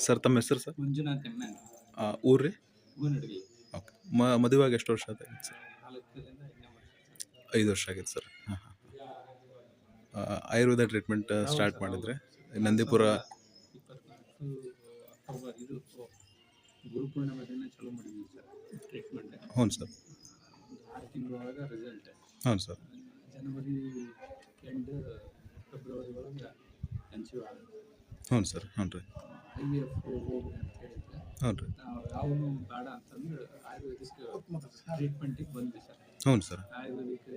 Sir ತಮ್ಮ ಹೆಸರು sir? Manjunath ಎಮ್ಮೆ ಊರು ರೀ? ಹೂನಡ್ಗಿ. ಓಕೆ. ಮದುವೆಯಾಗಿ ಎಷ್ಟು ವರ್ಷ ಆಗಿದೆ ಸರ್? 4ರಿಂದ 5ನೇ ವರ್ಷ. 5 ವರ್ಷ ಆಗಿದೆ ಸರ್. ಹಾಂ ಹಾಂ. ಆಯುರ್ವೇದ ಟ್ರೀಟ್ಮೆಂಟ್ ಸ್ಟಾರ್ಟ್ ಮಾಡಿದ್ರೆ ನಂದೀಪುರ 24 ಅಕ್ಟೋಬರ್ ಇದು ಗುರುಪೂರ್ಣಿಮೆ ದಿನ ಚಾಲೂ ಮಾಡಿದ್ವಿ ಸರ್ ಟ್ರೀಟ್ಮೆಂಟ್. ಹ್ಞೂ ಸರ್. 6 ತಿಂಗಳೊಳಗೆ ರಿಸಲ್ಟ್. ಹ್ಞೂ ಸರ್. ಜನವರಿ ಎಂಡ್ ಫೆಬ್ರವರಿ ಒಳಗೆ ಕನ್ಸೀವ್ ಆಗುತ್ತೆ. ಹ್ಞೂ ಸರ್. ಹ್ಞೂ ರೀ. IVF ಹೋಗ್ಬೇಕು ಅಂತ ಹೇಳಿದ್ರೆ ಹ್ಞೂ ರೀ. ನಾವು ಯಾವನು ಬೇಡ ಅಂತಂದ್ರೆ ಆಯುರ್ವೇದಿಕ್ ಟ್ರೀಟ್ಮೆಂಟಿಗೆ ಬಂದ್ವಿ ಸರ್. ಹ್ಞೂ ಸರ್. ಆಯುರ್ವೇದಿಕ್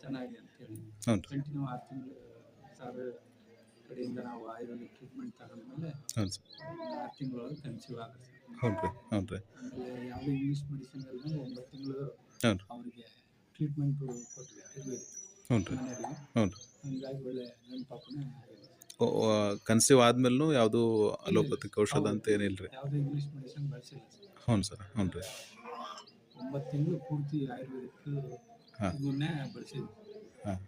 ಚೆನ್ನಾಗಿ ಅಂತೇಳಿ ಹ್ಞೂ ರೀ. ಕಂಟಿನ್ಯೂ 6 ತಿಂಗಳು ಸರ್ ಕಡೆಯಿಂದ ನಾವು ಆಯುರ್ವೇದಿಕ್ ಟ್ರೀಟ್ಮೆಂಟ್ ತಗೊಂಡ್ಮೇಲೆ ಹ್ಞೂ ಸರ್. 6 ತಿಂಗಳೊಳಗೆ ಕನ್ಸೀವ್ ಆಗುತ್ತೆ. ಹ್ಞೂ ರೀ. ಹ್ಞೂ ರೀ. ಆಮೇಲೆ ಯಾವುದೇ ಇಂಗ್ಲೀಷ್ ಮೆಡಿಸಿನ್ ಅಲ್ಲದೆ 9 ತಿಂಗಳು ಹ್ಞೂ ರೀ. ಅವರಿಗೆ ಟ್ರೀಟ್ಮೆಂಟ್ ಕೊಟ್ವಿ ಆಯುರ್ವೇದಿಕ್ ಹ್ಞೂ ರೀ. ಮನೆಯವರಿಗೆ. ಹ್ಞೂ ರೀ. ಹಂಗಾಗಿ ಒಳ್ಳೆ ನೆನಪಾಪನೇ ಆಗಿದೆ. ಕನ್ಸೀವ್ ಆದ್ಮೇಲೂ ಯಾವುದೂ ಅಲೋಪತಿಕ್ ಔಷಧ ಅಂತ ಏನಿಲ್ಲ ರೀ? ಯಾವುದೇ ಇಂಗ್ಲೀಷ್ ಮೆಡಿಸಿನ್ ಬಳಸಿಲ್ಲ ಸರ್. ಹ್ಞೂ ಸರ್. ಹ್ಞೂ ರೀ. 9 ತಿಂಗಳು ಪೂರ್ತಿ ಆಯುರ್ವೇದಿಕ್ ಹಾಂ. ಇದನ್ನೇ ಬಳಸಿದ್ವಿ. ಹಾಂ.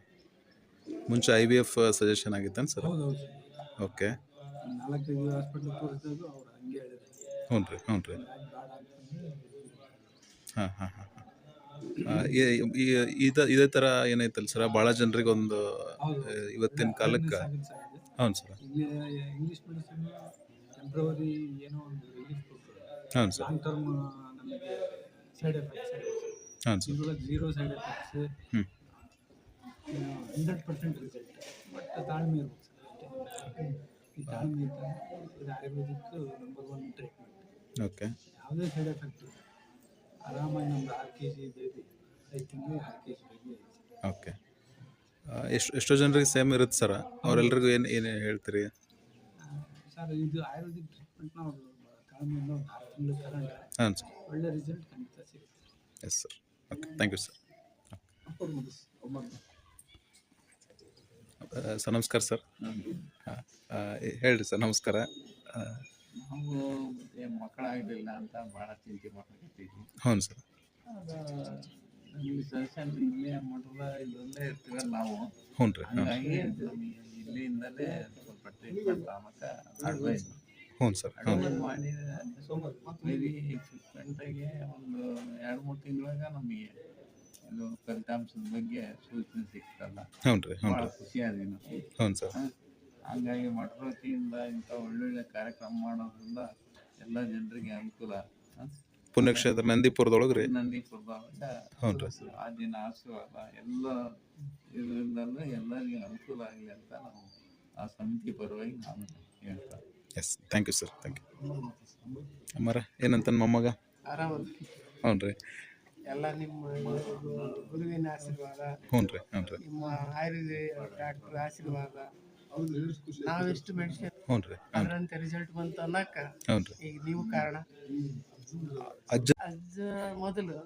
ಮುಂಚೆ IVF ಸಜೆಷನ್ ಆಗಿತ್ತೇನು ಸರ್? ಹೌದು ಸರ್. ಓಕೆ. 4-5 ಹಾಸ್ಪಿಟ್ಲ್ ತೋರಿಸಿದಾಗ ಅವ್ರು ಹಂಗೆ ಹೇಳಿದ್ರು. ಹ್ಞೂ ರೀ. ಹ್ಞೂ ರೀ. ಹಂಗಾಗಿ ಬೇಡ ಅಂತಂದು ಹಾಂ ಹಾಂ ಹಾಂ ಹಾಂ. ಇದೇ ಥರ ಏನೈತಲ್ಲ ಸರ್, ಭಾಳ ಜನರಿಗೆ ಒಂದು ಹೌದು. ಇವತ್ತಿನ ಕಾಲಕ್ಕೆ. ಆಗುತ್ತೆ ಸರ್ ಅದು. ಹ್ಞೂ ಸರ್. ಇಲ್ಲಿ ಇಂಗ್ಲೀಷ್ ಮೆಡಿಸಿನ್ ಟೆಂಪ್ರವರಿ ಏನೋ ಒಂದು ರಿಲೀಫ್ ಕೊಡ್ತದೆ. ಹ್ಞೂ ಸರ್. ಲಾಂಗ್ ಟರ್ಮ್ ನಮಗೆ ಸೈಡ್ ಎಫೆಕ್ಟ್ಸ್ ಹಾಂ ಸರ್. ಇದ್ರೊಳಗೆ 0 ಸೈಡ್ ಎಫೆಕ್ಟ್ಸ್, ಹ್ಞೂ 100% ರಿಸಲ್ಟ್. ಬಟ್ ತಾಳ್ಮೆ ಇರ್ಬೇಕು ಸರ್ ಅಷ್ಟೇ. ಈ ತಾಳ್ಮೆ ಇದ್ದರೆ ಇದು ಆಯುರ್ವೇದಿಕ್ ನಂಬರ್ 1 ಟ್ರೀಟ್ಮೆಂಟ್. ಓಕೆ. ಯಾವುದೇ ಸೈಡ್ ಎಫೆಕ್ಟ್ ಇಲ್ಲ. ಆರಾಮಾಗಿ ನಮ್ದು 6 kg ಬೇಬಿ 5 ತಿಂಗಳು 6 kg ಬೇಬಿ ಐತೆ. ಓಕೆ. ಎಷ್ಟೋ ಜನರಿಗೆ ಸೇಮ್ ಇರುತ್ತೆ ಸರ್. ಅವರೆಲ್ಲರಿಗೂ ಏನು ಹೇಳ್ತೀರಿ? ಸರ್ ಇದು ಆಯುರ್ವೇದಿಕ್ ಟ್ರೀಟ್ಮೆಂಟ್ ನಾವು ತಾಳ್ಮೆಯಿಂದ ಒಂದು 6 ತಿಂಗಳು ತಗೊಂಡ್ರೆ ಹಾಂ ಸರ್. ಒಳ್ಳೆ ರಿಸಲ್ಟ್ ಖಂಡಿತ ಸಿಗುತ್ತೆ. Yes sir. Okay. Thank you sir. Sir ನಮಸ್ಕಾರ ಸರ್. ಹಾಂ. ಹೇಳ್ರಿ ಸರ್. ನಮಸ್ಕಾರ. ನಾವು ಮಕ್ಕಳಾಗಲಿಲ್ಲ ಅಂತ ಭಾಳ ಚಿಂತೆ ಮಾಡ್ಕೊಂಡಿದ್ದೀವಿ. ಹ್ಞೂ ಸರ್. ಅದು ನಮಗೆ ಸಜೆಷನ್ ಇಲ್ಲೇ ಮಠದ ಇಲ್ಲೇ ಇರ್ತೀವಲ್ಲ ನಾವು. ಹ್ಞೂ ರೀ. ಹ್ಞೂ. ಹಾಗಾಗಿ ನಮಗೆ ಇಲ್ಲಿಂದಲೇ ಸ್ವಲ್ಪ ಟ್ರೀಟ್ಮೆಂಟ್ ಆಮೇಲೆ ಅಡ್ವೈಸ್ ಹ್ಞೂ ಸರ್. ಹ್ಞೂ. ಅಡ್ವೈಸ್ ಮಾಡಿ ವೆರಿ ಫ್ರೀಕ್ವೆಂಟಾಗಿ ಒಂದು 2-3 ತಿಂಗಳಾಗ ನಮಗೆ ಇದು ಫಲಿತಾಂಶದ ಬಗ್ಗೆ ಸೂಚನೆ ಸಿಗ್ತಲ್ಲ. ಹ್ಞೂ ರೀ. ಹ್ಞೂ ಭಾಳ ರೀ. ಖುಷಿಯಾದ್ವಿ ನಾವು. ಹ್ಞೂ ಸರ್. ಹಂಗಾಗಿ ಮಠದ ವತಿಯಿಂದ ಇಂಥ ಒಳ್ಳೊಳ್ಳೆ ಕಾರ್ಯಕ್ರಮ ಮಾಡೋದ್ರಿಂದ ಎಲ್ಲ ಜನರಿಗೆ ಅನುಕೂಲ. ಪುಣ್ಯಕ್ಷೇತ್ರ ನಂದೀಪುರದೊಳಗೆ ರೀ? ನಂದೀಪುರದೊಳಗೆ. ಹ್ಞೂ ರೀ. ಆ ದಿನ ಆಶೀರ್ವಾದ ಎಲ್ಲ ಇದರಿಂದಲೂ ಎಲ್ಲರಿಗೂ ಅನುಕೂಲ ಆಗಲಿ ಅಂತ ನಾವು ಆ ಸಮಿತಿ ಪರವಾಗಿ ನಾನು ಹೇಳ್ತಾರೆ. Yes. Thank you sir. Thank you. ಅಮ್ಮರ ಏನಂತ ಮೊಮ್ಮಗ? ಆರಾಮದ ಹ್ಞೂ ರೀ. ಎಲ್ಲ ನಿಮ್ಮ ಗುರುವಿನ ಆಶೀರ್ವಾದ, ಹ್ಞೂ ರೀ. ಹ್ಞೂ ರೀ. ನಿಮ್ಮ ಆಯುರ್ವೇದ ಡಾಕ್ಟರ್ ಆಶೀರ್ವಾದ, ನಾವೆಷ್ಟು ಮೆಡಿಸಿನ್ ಹ್ಞೂ ರೀ. ಹ್ಞೂ. ಅದರಂತೆ ರಿಸಲ್ಟ್ ಬಂತು ಅನ್ನಕ್ಕ ಹ್ಞೂ ರೀ. ಈಗ ನೀವು ಕಾರಣ. ಅಜ್ಜ ಅಜ್ಜ ಮೊದಲು,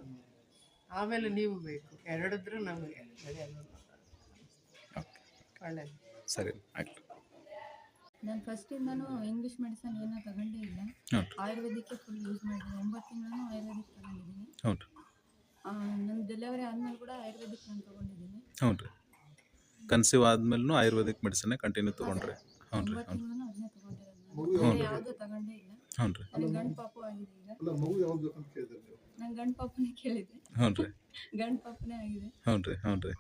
ಆಮೇಲೆ ನೀವು ಬೇಕು. ಎರಡಿದ್ರು ನಮಗೆ ನಡೆಯಲ್ಲ. ಓಕೆ. ಒಳ್ಳೆಯದು. ಸರಿ ಆಯ್ತು. ನಾನು ಫಸ್ಟಿಂದನೂ ಇಂಗ್ಲೀಷ್ ಮೆಡಿಸನ್ ಏನೂ ತಗೊಂಡೇ ಇಲ್ಲ. ಹ್ಞೂ ರೀ. ಆಯುರ್ವೇದಿಕ್ಕೆ ಫುಲ್ ಯೂಸ್ ಮಾಡಿದ್ದೀನಿ. 9 ತಿಂಗಳೂ ಆಯುರ್ವೇದಿಕ್ ತಗೊಂಡಿದ್ದೀನಿ. ಹ್ಞೂ ರೀ. ನನ್ನ ಡೆಲಿವರಿ ಆದಮೇಲೆ ಕೂಡ ಆಯುರ್ವೇದಿಕ್ ನಾನು ತೊಗೊಂಡಿದ್ದೀನಿ. ಹ್ಞೂ ರೀ. ಕನ್ಸೀವ್ ಆದ್ಮೇಲೂ ಆಯುರ್ವೇದಿಕ್ ಮೆಡಿಸಿನ್ನೇ ಕಂಟಿನ್ಯೂ ತೊಗೊಂಡ್ರಿ? ಹ್ಞೂ ರೀ. 9 ಹ್ಞೂ. ತಿಂಗಳೂ ಅದನ್ನೇ ತೊಗೊಂಡಿರೋದು ನಾನು. ಬೇರೆ ಯಾವುದೂ ತಗೊಂಡೇ ಇಲ್ಲ. ಹ್ಞೂ ರೀ. ನನಗೆ ಗಂಡು ಪಾಪು ಆಗಿದೆ ಈಗ. ನಾನು ಗಂಡು ಪಾಪನೇ ಕೇಳಿದ್ದೆ. ಹ್ಞೂ ರೀ. ಗಂಡು ಪಾಪನೇ ಆಗಿದೆ. ಹ್ಞೂ ರೀ. ಹ್ಞೂ ರೀ.